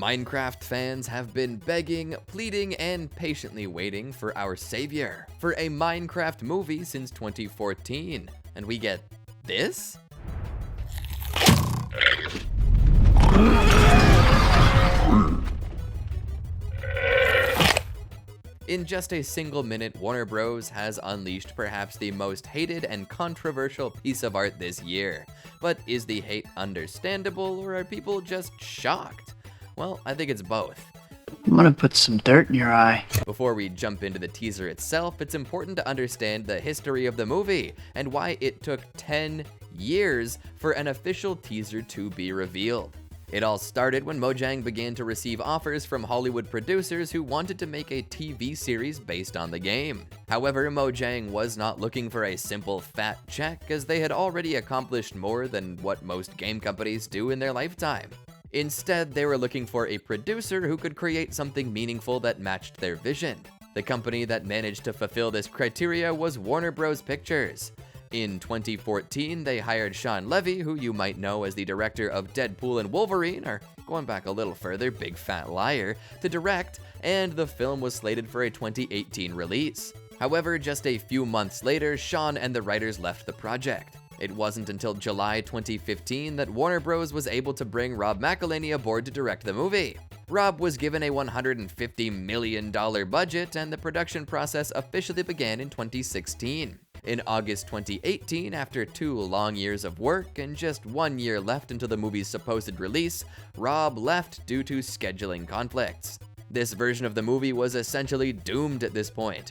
Minecraft fans have been begging, pleading, and patiently waiting for our savior for a Minecraft movie since 2014. And we get this? In just a single minute, Warner Bros. Has unleashed perhaps the most hated and controversial piece of art this year. But is the hate understandable, or are people just shocked? Well, I think it's both. I'm gonna put some dirt in your eye. Before we jump into the teaser itself, it's important to understand the history of the movie and why it took 10 years for an official teaser to be revealed. It all started when Mojang began to receive offers from Hollywood producers who wanted to make a TV series based on the game. However, Mojang was not looking for a simple fat check, as they had already accomplished more than what most game companies do in their lifetime. Instead, they were looking for a producer who could create something meaningful that matched their vision. The company that managed to fulfill this criteria was Warner Bros. Pictures. In 2014, they hired Sean Levy, who you might know as the director of Deadpool and Wolverine, or going back a little further, Big Fat Liar, to direct, and the film was slated for a 2018 release. However, just a few months later, Sean and the writers left the project. It wasn't until July 2015 that Warner Bros. Was able to bring Rob McElhenney aboard to direct the movie. Rob was given a $150 million budget, and the production process officially began in 2016. In August 2018, after 2 long years of work and just 1 year left until the movie's supposed release, Rob left due to scheduling conflicts. This version of the movie was essentially doomed at this point.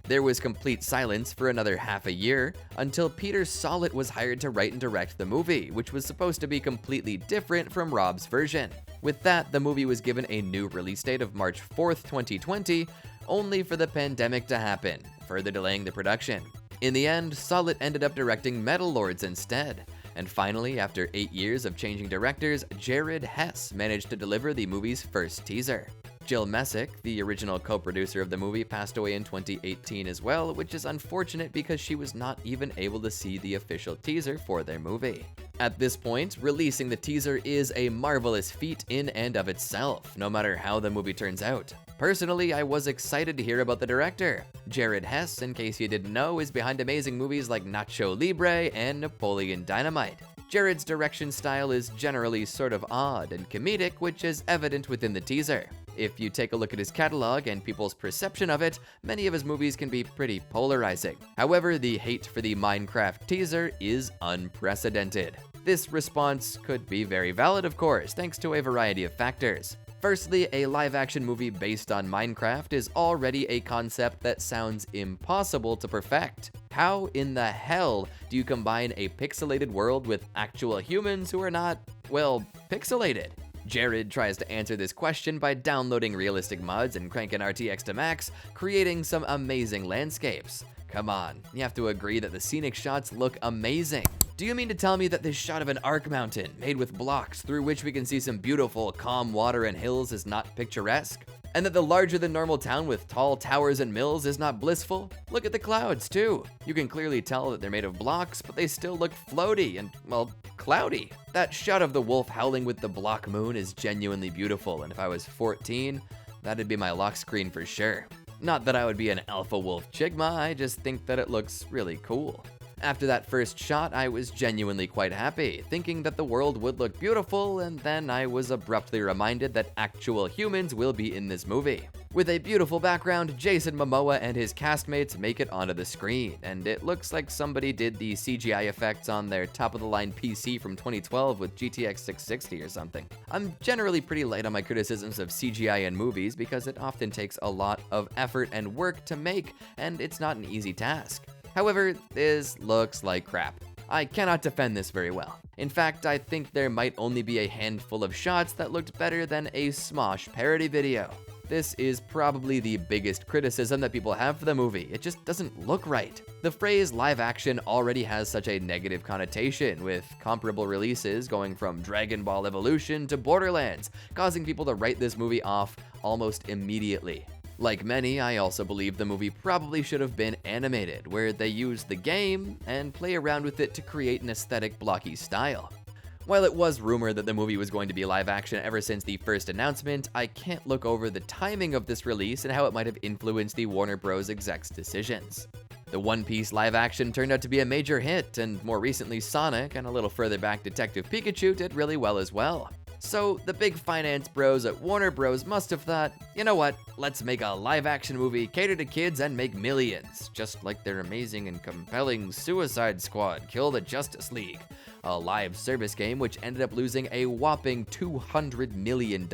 There was complete silence for another half a year until Peter Sollett was hired to write and direct the movie, which was supposed to be completely different from Rob's version. With that, the movie was given a new release date of March 4th, 2020, only for the pandemic to happen, further delaying the production. In the end, Sollett ended up directing Metal Lords instead. And finally, after 8 years of changing directors, Jared Hess managed to deliver the movie's first teaser. Jill Messick, the original co-producer of the movie, passed away in 2018 as well, which is unfortunate because she was not even able to see the official teaser for their movie. At this point, releasing the teaser is a marvelous feat in and of itself, no matter how the movie turns out. Personally, I was excited to hear about the director. Jared Hess, in case you didn't know, is behind amazing movies like Nacho Libre and Napoleon Dynamite. Jared's direction style is generally sort of odd and comedic, which is evident within the teaser. If you take a look at his catalog and people's perception of it, many of his movies can be pretty polarizing. However, the hate for the Minecraft teaser is unprecedented. This response could be very valid, of course, thanks to a variety of factors. Firstly, a live-action movie based on Minecraft is already a concept that sounds impossible to perfect. How in the hell do you combine a pixelated world with actual humans who are not, well, pixelated? Jared tries to answer this question by downloading realistic mods and cranking RTX to max, creating some amazing landscapes. Come on, you have to agree that the scenic shots look amazing. Do you mean to tell me that this shot of an arc mountain, made with blocks through which we can see some beautiful, calm water and hills, is not picturesque? And that the larger-than-normal town with tall towers and mills is not blissful? Look at the clouds, too. You can clearly tell that they're made of blocks, but they still look floaty and, well, cloudy. That shot of the wolf howling with the block moon is genuinely beautiful, and if I was 14, that'd be my lock screen for sure. Not that I would be an alpha wolf chigma, I just think that it looks really cool. After that first shot, I was genuinely quite happy, thinking that the world would look beautiful, and then I was abruptly reminded that actual humans will be in this movie. With a beautiful background, Jason Momoa and his castmates make it onto the screen, and it looks like somebody did the CGI effects on their top-of-the-line PC from 2012 with GTX 660 or something. I'm generally pretty light on my criticisms of CGI in movies because it often takes a lot of effort and work to make, and it's not an easy task. However, this looks like crap. I cannot defend this very well. In fact, I think there might only be a handful of shots that looked better than a Smosh parody video. This is probably the biggest criticism that people have for the movie. It just doesn't look right. The phrase live action already has such a negative connotation, with comparable releases going from Dragon Ball Evolution to Borderlands, causing people to write this movie off almost immediately. Like many, I also believe the movie probably should have been animated, where they use the game and play around with it to create an aesthetic blocky style. While it was rumored that the movie was going to be live action ever since the first announcement, I can't look over the timing of this release and how it might have influenced the Warner Bros. Execs' decisions. The One Piece live action turned out to be a major hit, and more recently Sonic, and a little further back Detective Pikachu did really well as well. So the big finance bros at Warner Bros. Must have thought, you know what, let's make a live action movie, cater to kids, and make millions, just like their amazing and compelling Suicide Squad Kill the Justice League, a live service game which ended up losing a whopping $200 million.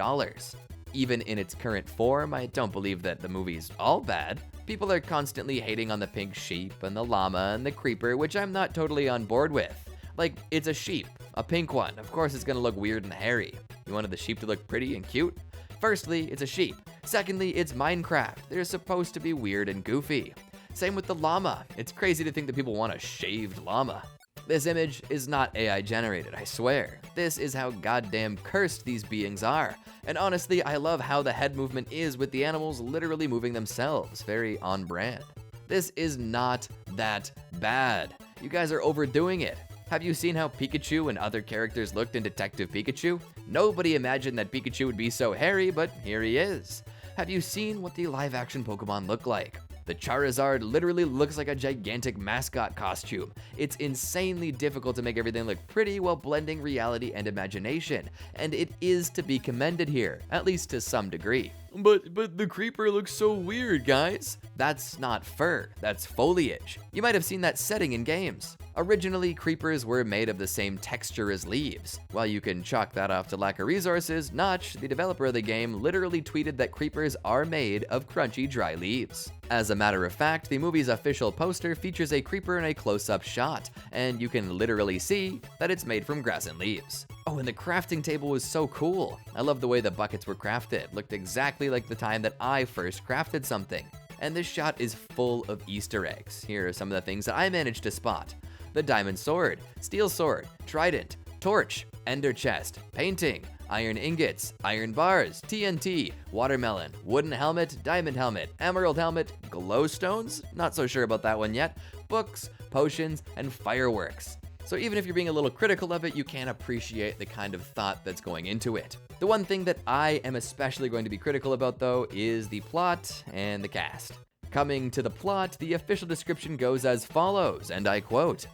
Even in its current form, I don't believe that the movie's all bad. People are constantly hating on the pink sheep and the llama and the creeper, which I'm not totally on board with. Like, it's a sheep, a pink one. Of course it's gonna look weird and hairy. You wanted the sheep to look pretty and cute? Firstly, it's a sheep. Secondly, it's Minecraft. They're supposed to be weird and goofy. Same with the llama. It's crazy to think that people want a shaved llama. This image is not AI generated, I swear. This is how goddamn cursed these beings are. And honestly, I love how the head movement is with the animals literally moving themselves, very on brand. This is not that bad. You guys are overdoing it. Have you seen how Pikachu and other characters looked in Detective Pikachu? Nobody imagined that Pikachu would be so hairy, but here he is. Have you seen what the live-action Pokemon look like? The Charizard literally looks like a gigantic mascot costume. It's insanely difficult to make everything look pretty while blending reality and imagination, and it is to be commended here, at least to some degree. But the creeper looks so weird, guys. That's not fur, that's foliage. You might have seen that setting in games. Originally, creepers were made of the same texture as leaves. While you can chalk that off to lack of resources, Notch, the developer of the game, literally tweeted that creepers are made of crunchy, dry leaves. As a matter of fact, the movie's official poster features a creeper in a close-up shot, and you can literally see that it's made from grass and leaves. Oh, and the crafting table was so cool. I love the way the buckets were crafted. Looked exactly like the time that I first crafted something. And this shot is full of Easter eggs. Here are some of the things that I managed to spot. The diamond sword, steel sword, trident, torch, ender chest, painting, iron ingots, iron bars, TNT, watermelon, wooden helmet, diamond helmet, emerald helmet, glowstones, not so sure about that one yet, books, potions, and fireworks. So even if you're being a little critical of it, you can appreciate the kind of thought that's going into it. The one thing that I am especially going to be critical about though is the plot and the cast. Coming to the plot, the official description goes as follows, and I quote,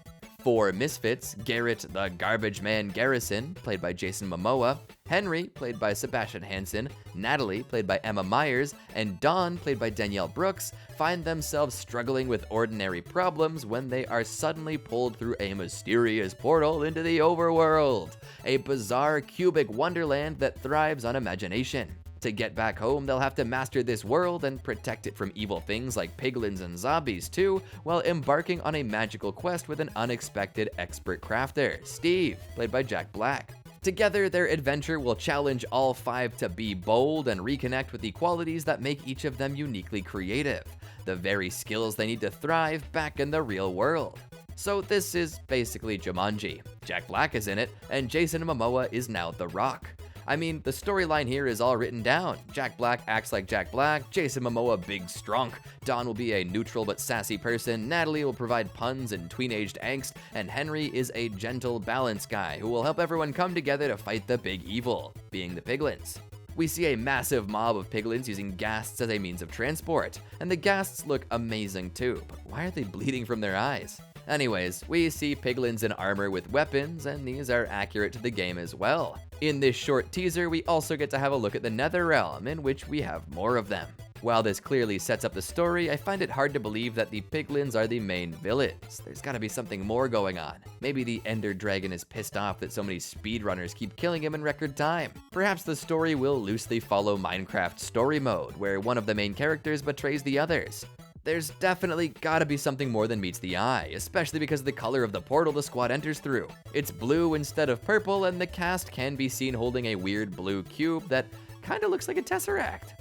"For misfits, Garrett the Garbage Man Garrison, played by Jason Momoa, Henry, played by Sebastian Hansen, Natalie, played by Emma Myers, and Dawn, played by Danielle Brooks, find themselves struggling with ordinary problems when they are suddenly pulled through a mysterious portal into the overworld, a bizarre cubic wonderland that thrives on imagination. To get back home, they'll have to master this world and protect it from evil things like piglins and zombies too, while embarking on a magical quest with an unexpected expert crafter, Steve, played by Jack Black. Together, their adventure will challenge all five to be bold and reconnect with the qualities that make each of them uniquely creative, the very skills they need to thrive back in the real world." So this is basically Jumanji. Jack Black is in it, and Jason Momoa is now The Rock. I mean, the storyline here is all written down. Jack Black acts like Jack Black, Jason Momoa big strong, Dawn will be a neutral but sassy person, Natalie will provide puns and tween-aged angst, and Henry is a gentle, balanced guy who will help everyone come together to fight the big evil, being the piglins. We see a massive mob of piglins using ghasts as a means of transport, and the ghasts look amazing too, but why are they bleeding from their eyes? Anyways, we see piglins in armor with weapons, and these are accurate to the game as well. In this short teaser, we also get to have a look at the Nether Realm, in which we have more of them. While this clearly sets up the story, I find it hard to believe that the piglins are the main villains. There's gotta be something more going on. Maybe the Ender Dragon is pissed off that so many speedrunners keep killing him in record time. Perhaps the story will loosely follow Minecraft story mode, where one of the main characters betrays the others. There's definitely gotta be something more than meets the eye, especially because of the color of the portal the squad enters through. It's blue instead of purple, and the cast can be seen holding a weird blue cube that kinda looks like a tesseract.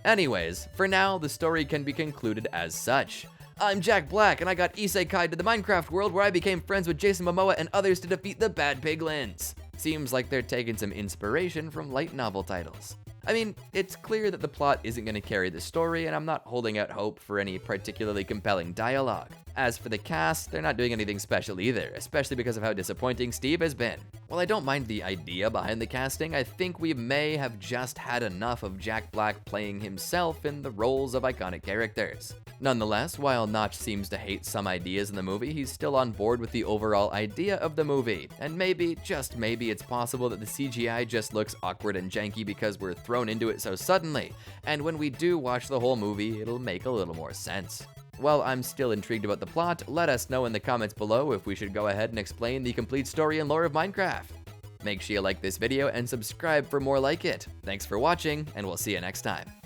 Anyways, for now, the story can be concluded as such. I'm Jack Black, and I got isekai'd to the Minecraft world where I became friends with Jason Momoa and others to defeat the bad piglins. Seems like they're taking some inspiration from light novel titles. I mean, it's clear that the plot isn't going to carry the story, and I'm not holding out hope for any particularly compelling dialogue. As for the cast, they're not doing anything special either, especially because of how disappointing Steve has been. While I don't mind the idea behind the casting, I think we may have just had enough of Jack Black playing himself in the roles of iconic characters. Nonetheless, while Notch seems to hate some ideas in the movie, he's still on board with the overall idea of the movie, and maybe, just maybe, it's possible that the CGI just looks awkward and janky because we're thrown into it so suddenly, and when we do watch the whole movie, it'll make a little more sense. While I'm still intrigued about the plot, let us know in the comments below if we should go ahead and explain the complete story and lore of Minecraft. Make sure you like this video and subscribe for more like it. Thanks for watching, and we'll see you next time.